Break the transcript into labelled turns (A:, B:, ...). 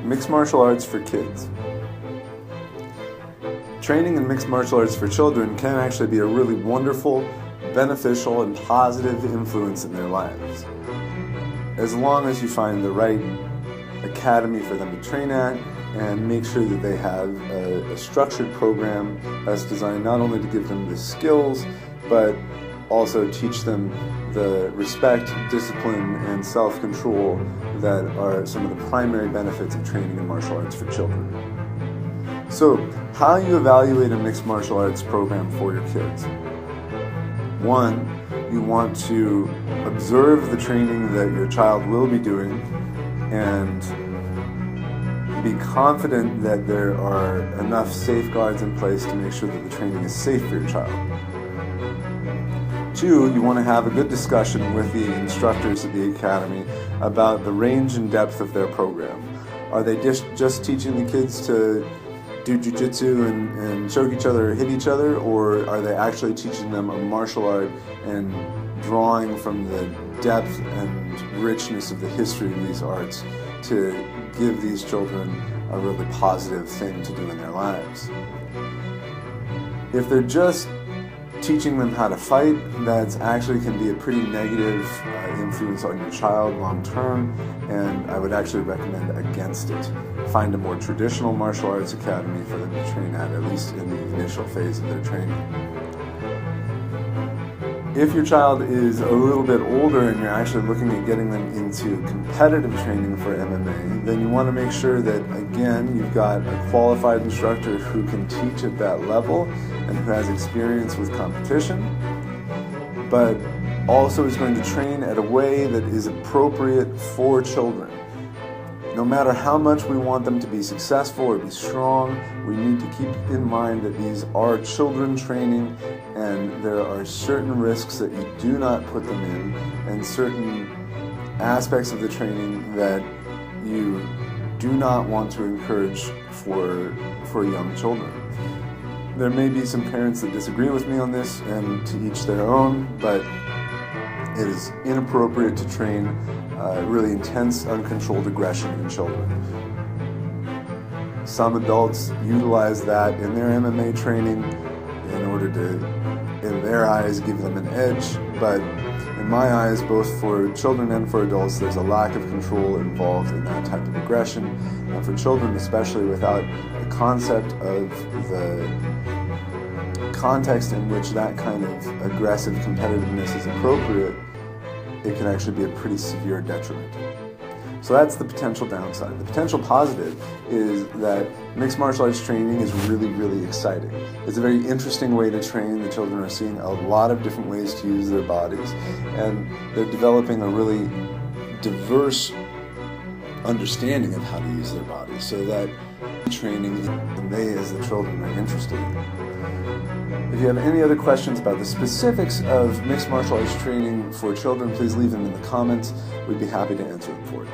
A: Mixed martial arts for kids. Training in mixed martial arts for children can actually be a really wonderful, beneficial, and positive influence in their lives. As long as you find the right academy for them to train at and make sure that they have a structured program that's designed not only to give them the skills, but also teach them the respect, discipline, and self-control that are some of the primary benefits of training in martial arts for children. So, how you evaluate a mixed martial arts program for your kids? One, you want to observe the training that your child will be doing and be confident that there are enough safeguards in place to make sure that the training is safe for your child. Two, you want to have a good discussion with the instructors at the academy about the range and depth of their program. Are they just teaching the kids to do jiu-jitsu and choke each other or hit each other, or are they actually teaching them a martial art and drawing from the depth and richness of the history of these arts to give these children a really positive thing to do in their lives? If they're just teaching them how to fight, that actually can be a pretty negative influence on your child long term, and I would actually recommend against it. Find a more traditional martial arts academy for them to train at least in the initial phase of their training. If your child is a little bit older and you're actually looking at getting them into competitive training for MMA, then you want to make sure that, again, you've got a qualified instructor who can teach at that level and who has experience with competition, but also is going to train at a way that is appropriate for children. No matter how much we want them to be successful or be strong, we need to keep in mind that these are children training, and there are certain risks that you do not put them in, and certain aspects of the training that you do not want to encourage for young children. There may be some parents that disagree with me on this, and to each their own, but it is inappropriate to train really intense, uncontrolled aggression in children. Some adults utilize that in their MMA training in order to, in their eyes, give them an edge, but in my eyes, both for children and for adults, there's a lack of control involved in that type of aggression, and for children especially, without the concept of the context in which that kind of aggressive competitiveness is appropriate, it can actually be a pretty severe detriment. So that's the potential downside. The potential positive is that mixed martial arts training is really, really exciting. It's a very interesting way to train. The children are seeing a lot of different ways to use their bodies, and they're developing a really diverse understanding of how to use their bodies, so that training they as the children are interested in. If you have any other questions about the specifics of mixed martial arts training for children, please leave them in the comments. We'd be happy to answer them for you.